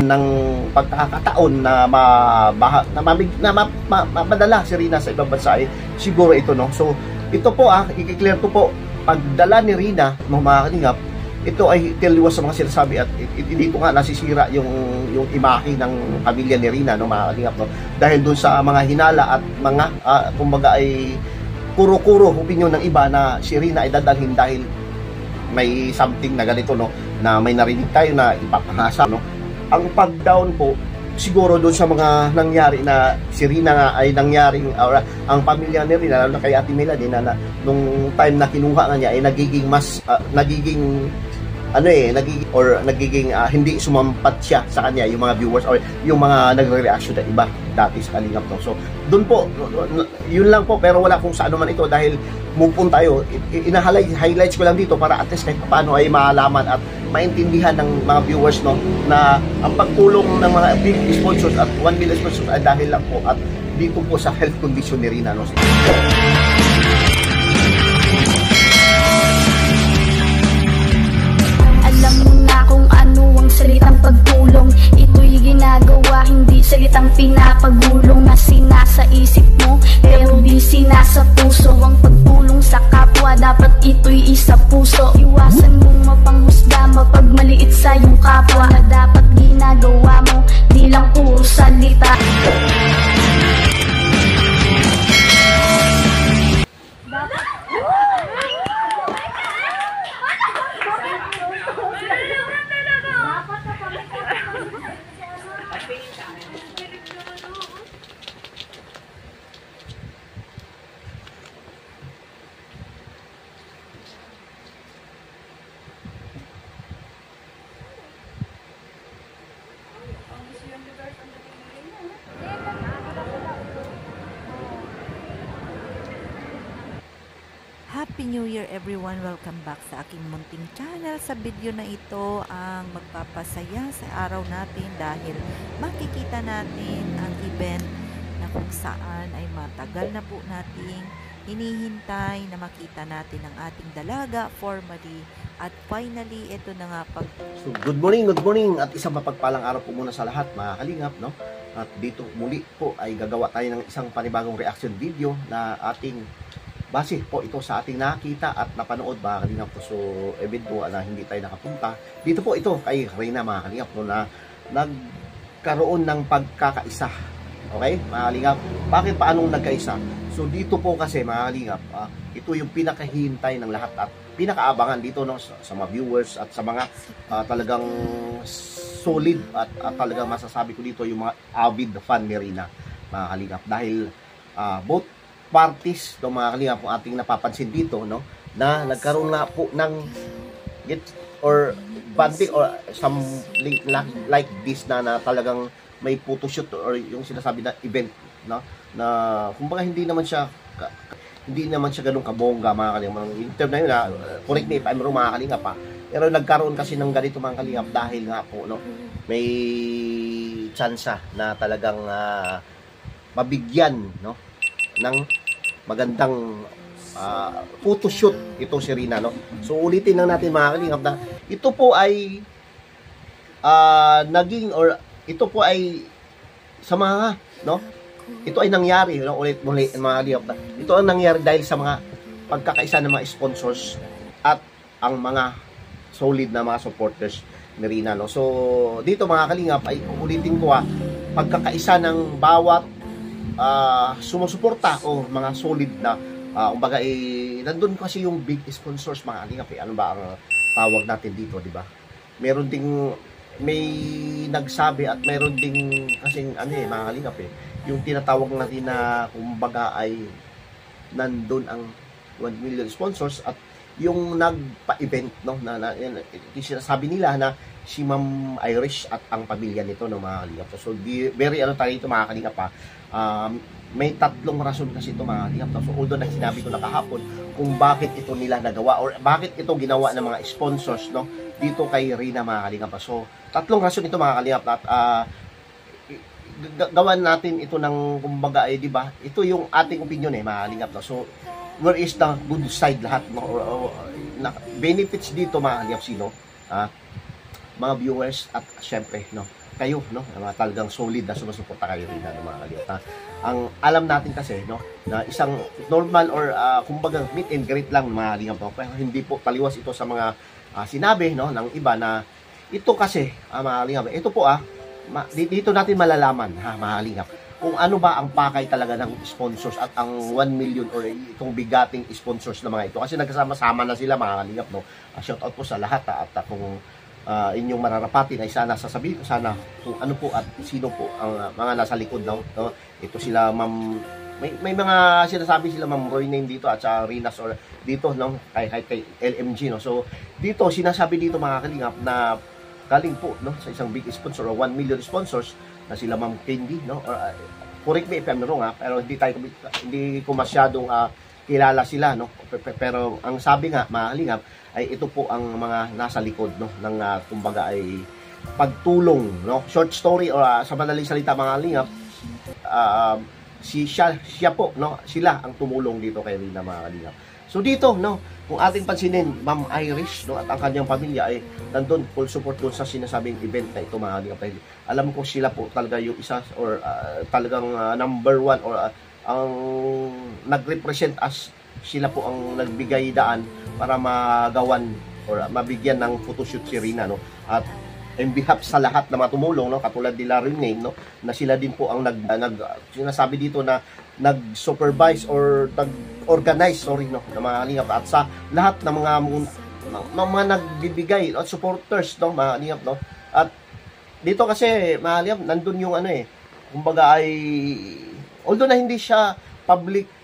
ng pagkakataon na madala si Rina sa ibang bansa, siguro ito, no. So ito po, i-clear ko po, pagdala ni Rina, mga kalingap, ito ay tiliwas sa mga sinasabi, at dito nga nasisira yung imahe ng pamilya ni Rina, no, mga kalingap, no, dahil dun sa mga hinala at mga kumbaga ay kuro-kuro opinion ng iba na si Rina ay dadalhin dahil may something na ganito, no, na may narinig tayo na ipapahasa, no. Ang pag-down po siguro doon sa mga nangyari na si Rina nga ay nangyaring, or ang pamilya ni Rina, lalo na kay Ate Melanie, na nung time na kinuha nga niya ay nagiging mas nagiging hindi sumampat siya sa kanya, yung mga viewers or yung mga nagre-reaction na iba dati sa Kalingap, no. So doon po, yun lang po, pero wala kung saan man ito, dahil move on tayo, highlights ko lang dito para at least kahit paano ay maalaman at maintindihan ng mga viewers, no, na ang pagtulong ng mga big sponsors at 1 million sponsors ay dahil lang po at dito po sa health condition ni Rina, no. Alam mo na kung ano ang salitang pagtulong, ito'y ginagawa, hindi salitang pinapagulong na sinasa isip mo pero di sinasa puso. Ang pagtulong sa kapwa, dapat ito'y isa puso. Iwasan mong mapanghusga, mapagmaliit sa iyong kapwa, na dapat ginagawa mo, di lang puro salita. Happy New Year everyone! Welcome back sa aking munting channel. Sa video na ito ang magpapasaya sa araw natin dahil makikita natin ang event na kung saan ay matagal na po nating hinihintay na makita natin ang ating dalaga formally, at finally ito na nga So good morning at isang mapagpalang araw po muna sa lahat, mga Kalingap, no. At dito muli po ay gagawa tayo ng isang panibagong reaction video na ating base po ito sa ating nakita at napanood, mga Kalingap. So event po na hindi tayo nakapunta dito po, ito kay Rina, mga Kalingap, no, na nagkaroon ng pagkakaisa. Okay, mga Kalingap, bakit paanong nagkaisa? So dito po kasi, mga Kalingap, ito yung pinakahintay ng lahat at pinakaabangan dito, no, sa mga viewers at sa mga talagang solid at talagang masasabi ko dito yung mga avid fan ni Rina, mga Kalingap, dahil both parties, no, mga Kalingap, kung ating napapansin dito, no, na nagkaroon na po ng or banding or something like this na talagang may photoshoot or yung sinasabi na event, no, na kumbaga hindi naman siya ganun kabongga, mga Kalingap. Yung term na yun, correct me if I'm wrong, mga Kalingap, pero nagkaroon kasi ng ganito, mga Kalingap, dahil nga po, no, may tsansa na talagang mabigyan, no, ng magandang photoshoot ito si Rina, no. So ulitin lang natin, mga Kalingap, na ito po ay naging, or ito po ay sa mga, no, ito ay nangyari, no, ulit-ulit, mga Kalingap, na ito ang nangyari dahil sa mga pagkakaisa ng mga sponsors at ang mga solid na mga supporters ni Rina, no. So dito, mga Kalingap, ay ulitin ko, pagkakaisa ng bawat sumusuporta o mga solid na kumbaga nandun kasi yung big sponsors, mga Kalingap, ano ba ang tawag natin dito, di ba? Meron ding may nagsabi at meron ding kasing mga Kalingap, yung tinatawag natin na kumbaga ay nandun ang 1 million sponsors at yung nagpa-event, no, na sinasabi nila na si Ma'am Irish at ang pamilya nito, no, mga Kalingap. So very tayo ito, mga Kalingap, may tatlong rason kasi ito, mga Kalingap. So although na sinabi ko na kahapon kung bakit ito nila nagawa or bakit ito ginawa ng mga sponsors, no, dito kay Rina, mga Kalingap. So tatlong rason ito, mga Kalingap, at gawan natin ito ng kumbaga di ba? Ito yung ating opinion, mga Kalingap, no? So where is the good side lahat, no? Na benefits dito, mga Kalingap, sino? Mga viewers at syempre, no, kayo, no? Talagang solid na sumusuporta kayo rin na mga kalingap. Ang alam natin kasi, no, na isang normal or kumbaga meet and greet lang mga kalingap, no? Pero hindi po taliwas ito sa mga sinabi, no, ng iba na ito kasi, mga kalingap, ito po dito natin malalaman, mga kalingap, kung ano ba ang pakay talaga ng sponsors at ang 1 million or itong bigating sponsors na mga ito. Kasi nagkasama-sama na sila mga kalingap, no? Shout out po sa lahat at kung inyong mararapatin ay sana sasabihin ko sana kung ano po at sino po ang mga nasa likod, no? Ito sila ma'am, may mga sinasabi sila ma'am Roy name dito at sa Rinas or dito, no? Kay LMG, no? So dito sinasabi dito mga kalingap na galing po, no, sa isang big sponsor o 1 million sponsors na sila Ma'am Candy, no? Or, correct me if I'm wrong, pero hindi ko masyadong kilala sila, no? Pero ang sabi nga mga kalingap ay ito po ang mga nasa likod, no, ng kumbaga ay pagtulong, no? Short story or sa madaling salita mga kalingap, siya po, no? Sila ang tumulong dito kay Rina mga kalingap. So dito, no, kung ating pansinin, Ma'am Irish, no, at ang kanyang pamilya ay nandun, full support doon sa sinasabing event na ito mga kalingap. Alam ko sila po talaga yung isa or talagang number one or ang nag-represent as sila po ang nagbigay daan para magawan or mabigyan ng photoshoot si Rina, no. At in behalf sa lahat na matumulong, no, katulad nila Renee, no, na sila din po ang sinasabi dito na nag-supervise or nag-organize, no, na mga kalingap at sa lahat ng mga nagbibigay at supporters, no, mga kalingap, no. At dito kasi mga kalingap, nandun yung kumbaga ay although na hindi siya public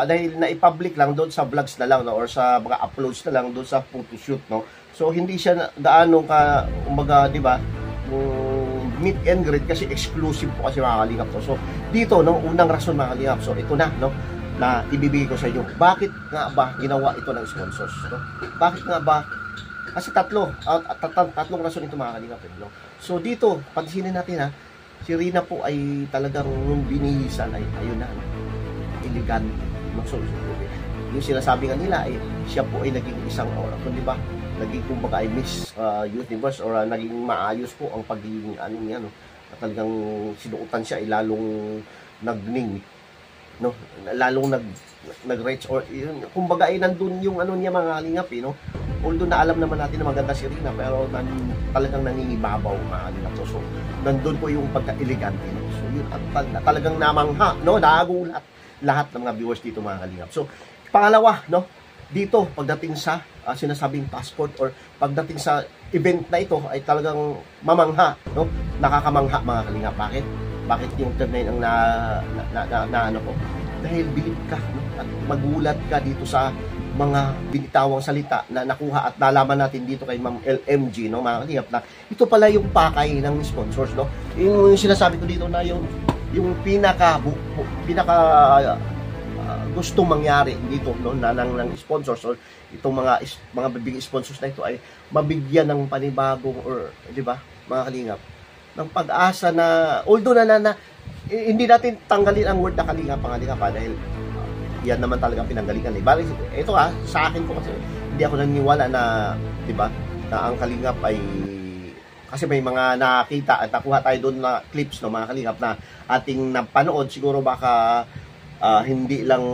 dahil na-public lang doon sa vlogs na lang, no, or sa mga uploads na lang doon sa photoshoot, no. So hindi siya gaano kumbaga, di ba, meet and greet kasi exclusive po kasi mga kalingap to. So dito, no, unang rason mga kalingap, so ito na, no, na ibibigay ko sa inyo. Bakit nga ba ginawa ito ng sponsors, no? Bakit nga ba? Kasi tatlong rason ito mga kalingap, no? So dito, pansinin natin si Rina po ay talagang nung binihisan ay ayun na, no, elegante, no? So yung sinasabi nga nila ay siya po ay naging isang di ba? Naging kumbaga ay Miss Universe or naging maayos po ang pagiging niya, no? At talagang sinuotan siya ay lalong nagning, no? Lalong nag-reach or kumbaga ay nandun yung niya mga kalingap, no? Although na alam naman natin na maganda si Rina, pero talagang nangingibabaw mga kalingap. So nandun po yung pagka-elegante, no? So yun at talagang namangha, no? Nagulat lahat ng mga viewers dito mga kalingap. So pangalawa, no, dito pagdating sa sinasabing passport or pagdating sa event na ito ay talagang mamangha, no? Nakakamangha mga kalingap. Bakit yung term na yun ang ko? Dahil bilib ka, no? At magulat ka dito sa mga binitawang salita na nakuha at nalaman natin dito kay Ma'am LMG, no, mga kalingap, na ito pala yung pakay ng sponsors, no? Yung sinasabi ko dito na yung pinaka gustong mangyari dito, no, ng sponsors or itong mga big sponsors na ito ay mabigyan ng panibagong or di ba mga kalingap ng pag-asa na although na hindi natin tanggalin ang word na kalingap dahil yan naman talaga pinanggalingan bali ito sa akin po kasi hindi ako naniniwala na di ba na ang kalingap ay kasi may mga nakita at nakuha tayo doon na clips, no, mga kalingap na ating napanood siguro baka hindi lang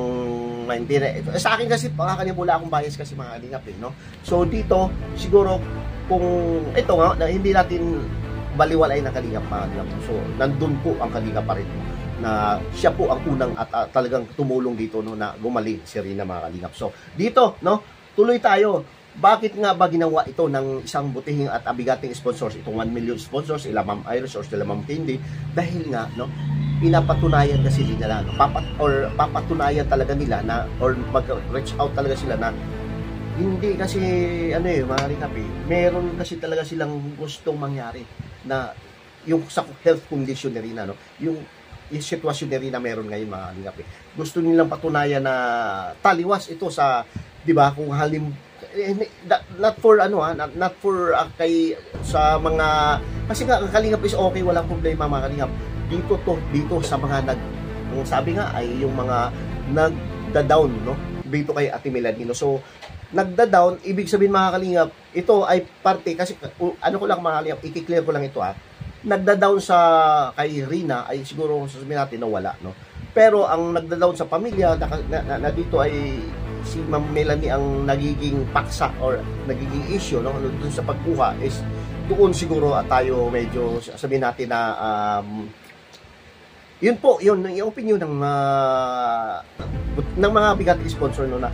maintindihan. Sa akin kasi wala akong bias kasi mga kalingap, no? So dito siguro kung ito nga na hindi natin baliwalay ng kalingap mga kalingap. So nandun po ang kalingap pa rin na siya po ang unang at talagang tumulong dito, no, na gumaling si Rina mga kalingap. So dito, no, tuloy tayo. Bakit nga ba ginawa ito ng isang butihing at abigating sponsors, itong 1 million sponsors, sila Ma'am Iris or sila Ma'am Candy? Dahil nga, no, pinapatunayan kasi nila, no, papatunayan talaga nila na or mag-reach out talaga sila na hindi kasi mga kalingap, meron kasi talaga silang gustong mangyari na yung sa health condition ni Rina, no, yung sitwasyon ni Rina meron ngayon mga kalingap. Gusto nilang patunayan na taliwas ito sa, di ba, kung not for not for kay sa mga kasi nga ang kalingap is okay, walang problema mga kalingap. Dito sa mga sabi nga ay yung mga nagda-down, no, dito kay Ate Melanino. So nagda-down, ibig sabihin mga kalingap, ito ay parte kasi ko lang mga kalingap, i-clear ko lang ito nagda-down sa kay Rina ay siguro sasabihin natin na wala, no? Pero ang nagda-down sa pamilya na dito ay si Ma'am Melanie ang nagiging paksa or nagiging issue, no? Doon sa pagkuha is doon siguro tayo medyo sabihin natin na yun po, yun yung opinion ng mga bigating sponsor, no, na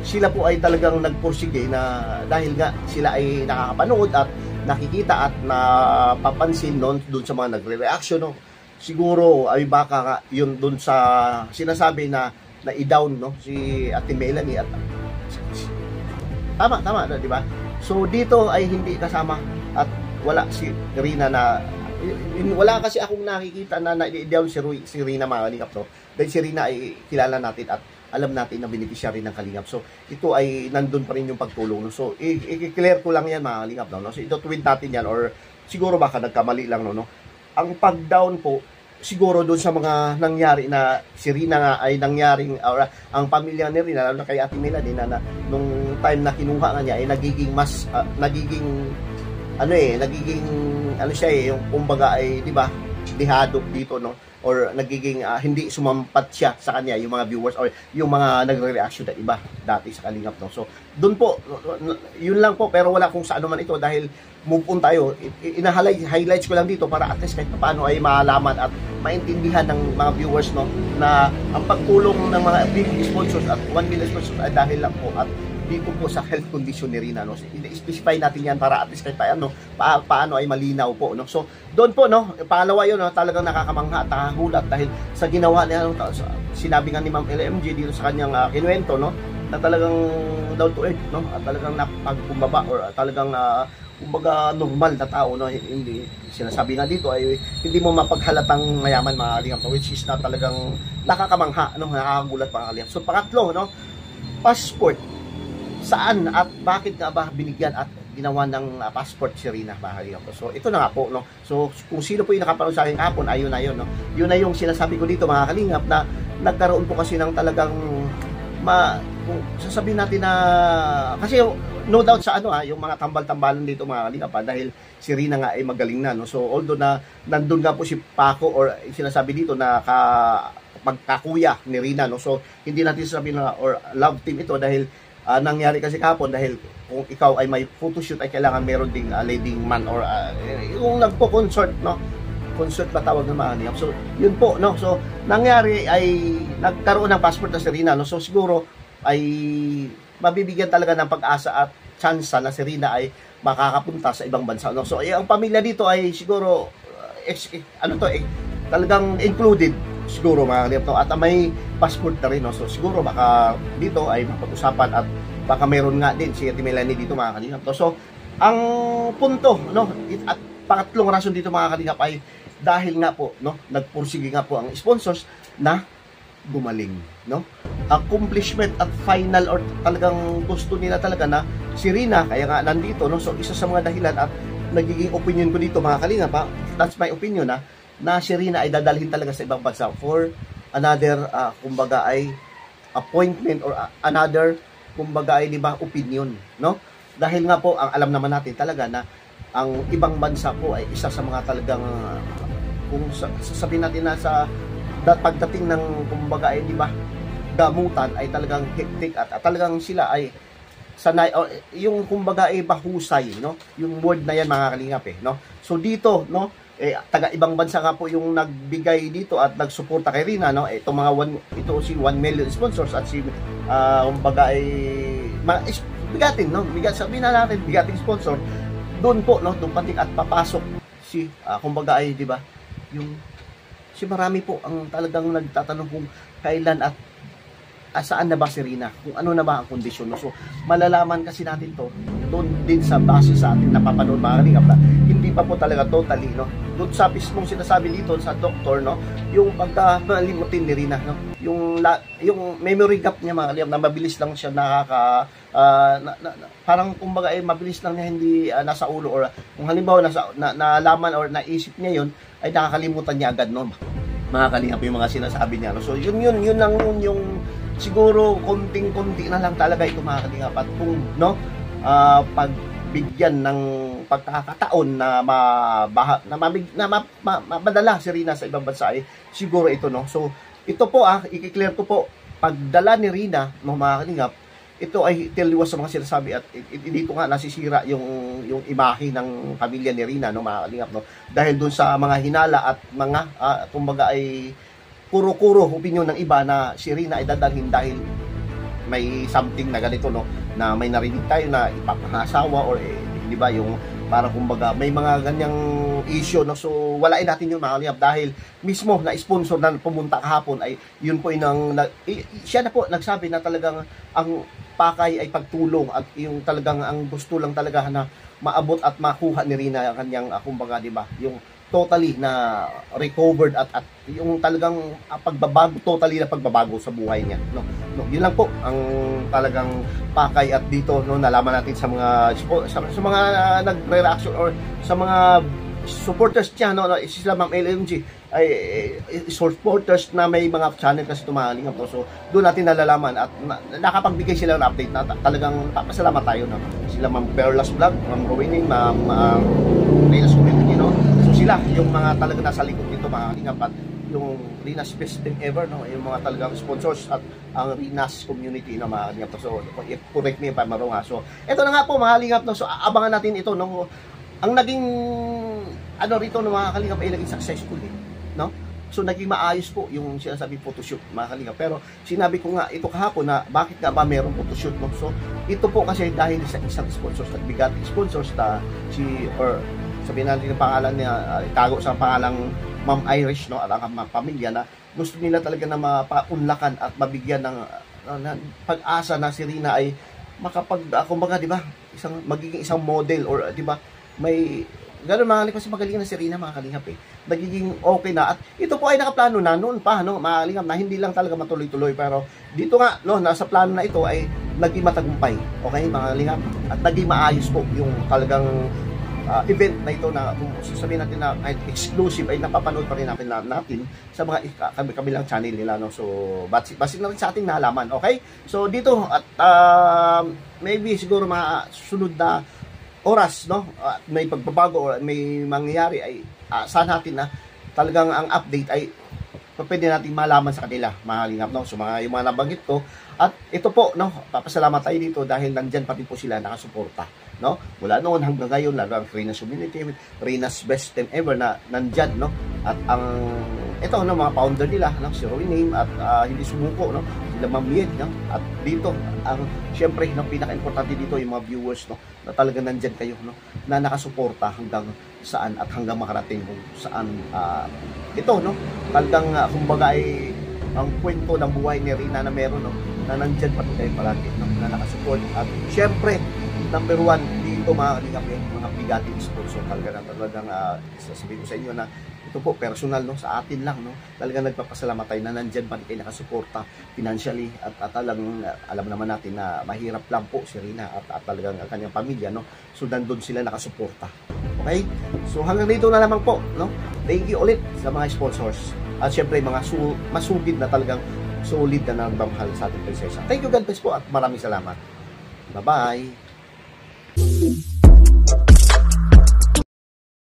sila po ay talagang nagpursige na dahil nga sila ay nakakapanood at nakikita at napapansin noon doon sa mga nagre-reaction, no, siguro ay baka nga yun doon sa sinasabi na i-down, no, si Ate Melanie at tama di ba? So dito ay hindi kasama at wala si Rina na wala kasi akong nakikita na i-down si Rina, mga kalingap, no? Dahil si Rina ay kilala natin at alam natin na beneficiary ng kalingap. So, ito ay nandun pa rin yung pagtulong. No? So, i-clear ko lang yan, mga kalingap. No? So, ito twin natin yan or siguro baka nagkamali lang. No? Ang pag-down po, siguro doon sa mga nangyari na si Rina nga ay nangyaring, or ang pamilya ni Rina, lalo na kay Ate Melanie, na nung time na kinuha nga niya, ay nagiging mas, nagiging siya yung kumbaga ay, di ba, dihado dito, no? Or nagiging hindi sumampat siya sa kanya, yung mga viewers or yung mga nagre-reaction na iba dati sa kalingap, no? So, doon po, yun lang po, pero wala kung sa ano man ito dahil move on tayo. Highlights ko lang dito para at least kahit paano ay malaman at maintindihan ng mga viewers, no, na ang pagtulong ng mga big sponsors at 1 million sponsors ay dahil lang po at dito po sa health condition ni Rina, no. I-specify natin yan para at least kahit paano ay malinaw po, no. So doon po, no, pangalawa yun, no, talagang nakakamangha at nakagulat dahil sa ginawa niya, no, sinabi nga ni Ma'am LMG dito sa kanyang kinuwento, no, na talagang down to earth, no, at talagang napagkumbaba or talagang kumbaga normal na tao, no. Hindi sinasabi nga dito ay hindi mo mapaghalatang mayaman, mga kalingap, which is na talagang nakakamangha, no, nakakagulat, mga kalingap. So pangatlo, no, passport. Saan at bakit nga ba binigyan at ginawa ng passport si Rina, mga kalingap? So ito na nga po, no. So kung sino po yung nakapanood sa akin kahapon, ayun na yun, no. Yun na yung sinasabi ko dito, mga kalingap, na nagkaroon po kasi ng talagang kung sasabihin natin na kasi no doubt sa yung mga tambal-tambalan dito, mga kalingap, dahil si Rina nga ay magaling na, no. So although na nandun nga po si Paco or sinasabi dito na magkakuya ni Rina, no. So hindi natin sasabihin na or love team ito dahil nangyari kasi kahapon dahil kung ikaw ay may photoshoot ay kailangan meron ding leading man or yung nagpo-consort, no, consort ba tawag ng mga kalingap. So yun po, no. So nangyari ay nagkaroon ng passport na si Rina, no. So siguro ay mabibigyan talaga ng pag-asa at chance na si Rina ay makakapunta sa ibang bansa, no. So ang pamilya dito ay siguro talagang included siguro, mga kalingap, no? At may passport na rin, no? So siguro baka dito ay mapag-usapan at baka meron nga din si Ate Melanie dito, mga kalingap, no? So ang punto, no, at pangatlong rason dito, mga kalingap, ay dahil nga po, no, nagpursige nga po ang sponsors na gumaling, no, accomplishment at final or talagang gusto nila talaga na si Rina kaya nga nandito, no. So isa sa mga dahilan at nagiging opinion ko dito, mga kalingap, that's my opinion, na si Rina ay dadalhin talaga sa ibang bansa for another, kumbaga ay appointment or another, kumbaga ay, di ba, opinion, no? Dahil nga po, ang alam naman natin talaga na ang ibang bansa po ay isa sa mga talagang, kung sasabihin natin na sa pagdating ng, kumbaga ay, di ba, gamutan ay talagang hectic at talagang sila ay sanay, yung kumbaga ay bahusay, no? Yung word na yan, mga kalingap, no? So dito, no, taga ibang bansa nga po yung nagbigay dito at nagsuporta kay Rina, no. Itong mga ito si 1 million sponsors at si kumbaga ay bigating, no, sabihin na natin bigating sponsor doon po, no, doon pating at papasok si kumbaga ay, di ba, yung si marami po ang talagang nagtatanong kung kailan at saan na ba si Rina, kung ano na ba ang kondisyon, no? So malalaman kasi natin to doon din sa base sa ating napapanood, mga kalingap, na hindi pa po talaga totally, no, doon sa mismong sinasabi dito sa doktor, no, yung pagkalimutin ni Rina, no, yung memory gap niya, mga kalingap, na mabilis lang siya parang kumbaga ay mabilis lang niya hindi nasa ulo, or kung halimbawa nalaman or naisip niya yun ay nakakalimutan niya agad, no, mga kalingap, yung mga sinasabi niya, no. So yun lang yung siguro konting-konti na lang talaga ito, mga kalingap, at kung, no, pag bigyan ng pagkakataon na madala si Rina sa ibang bansa, siguro ito, no. So ito po, i-clear ko po, pagdala ni Rina, mga kalingap, ito ay tiliwas sa mga sinasabi at dito nga nasisira yung imahe ng pamilya ni Rina, no, mga kalingap, no, dahil dun sa mga hinala at mga kumbaga ay kuro-kuro opinion ng iba na si Rina ay dadalhin dahil may something na ganito, no, na may narinig tayo na ipapangasawa or di ba, yung para kumbaga may mga ganyang issue, no. So walain natin yung mga kalingap dahil mismo na sponsor na pumunta kahapon ay yun po siya na po nagsabi na talagang ang pakay ay pagtulong at yung talagang ang gusto lang talaga na maabot at makuha ni Rina ang kanyang kumbaga, di ba, yung totally na recovered at yung talagang pagbabago, totally na pagbabago sa buhay niya, no. Yun lang po ang talagang pakay at dito, no, nalaman natin sa mga nagre-reaction or sa mga supporters niya, no, sila Ma'am LMG ay supporters na may mga channel kasi tumahaling to. So doon natin nalalaman at nakapagbigay sila ng update na talagang papasalamat tayo, no. Sila Ma'am Perlas Vlog, Ma'am Rowing, Ma'am Rina's Community, no. So sila yung mga talagang nasa likod nito, mga kalingap, at yung Rina's Best Thing Ever, no, yung mga talagang sponsors at ang Rina's Community, no, mga kalingap. So correct me if I'm wrong, ha. So ito na nga po, mga kalingap, no. So abangan natin ito, no. Ang naging rito, no, mga kalingap, ay naging successful, no. So naging maayos po yung sinasabi photoshoot, mga kalingap. Pero sinabi ko nga ito kahapon na bakit nga ba mayroong photoshoot, no. So ito po kasi dahil sa isang sponsors, nagbigat sponsors na or sabihin natin yung pangalan niya, itago sa pangalang Ma'am Irish, no, at ang mga pamilya na gusto nila talaga na mapaunlakan at mabigyan ng pag-asa na si Rina ay kumbaga, di ba, magiging isang model or, di ba, may gano'n, mga kalingap, kasi magaling na si Rina, mga kalingap, nagiging okay na. At ito po ay nakaplano na noon pa, no, mga kalingap, na hindi lang talaga matuloy-tuloy, pero dito nga, no, nasa plano na ito ay naging matagumpay, okay, mga kalingap, at naging maayos po yung talagang event na ito na sasabihin natin na kahit exclusive ay napapanood pa rin natin sa mga kabilang channel nila, no. So base na rin sa ating nalaman, okay. So dito at maybe siguro mga sunod na oras, no, may pagbabago o may mangyayari ay saan natin na talagang ang update ay pwede natin malaman sa kanila, mga kalingap, no. So yung mga nabanggit ko, at ito po, no, papasalamat tayo dito dahil nandyan pa rin po sila nakasuporta, no, mula noon hanggang ngayon, lalo ang Rina's Community, Rina's Best Thing Ever na nandyan, no, at ang ito, no, mga founder nila, no, si Roy Name at hindi sumuko, no, sila Ma'am Miet, no, at dito ang syempre, no, pinaka-importante dito yung mga viewers, no, na talaga nandyan kayo, no, na nakasuporta hanggang saan at hanggang makarating kung saan ito, no, talagang kumbaga ay ang kwento ng buhay ni Rina na meron, no, na nandyan pa rin kayo palagi, no, na nakasupport. At syempre, number one dito, mga kalingap, mga bigating sponsor talaga na talagang sasabihin ko sa inyo na ito po personal, no, sa atin lang, no, talagang nagpapasalamat tayo na nandyan pa rin kayo nakasuporta financially at talagang alam naman natin na mahirap lang po si Rina at talagang ang kanyang pamilya, no. So nandun sila nakasuporta, okay. So hanggang dito na lamang po, no. Thank you ulit sa mga sponsors at syempre mga masugid na talagang solid na nagmamahal sa ating prinsesa. Thank you, God bless po, at maraming salamat. Bye-bye.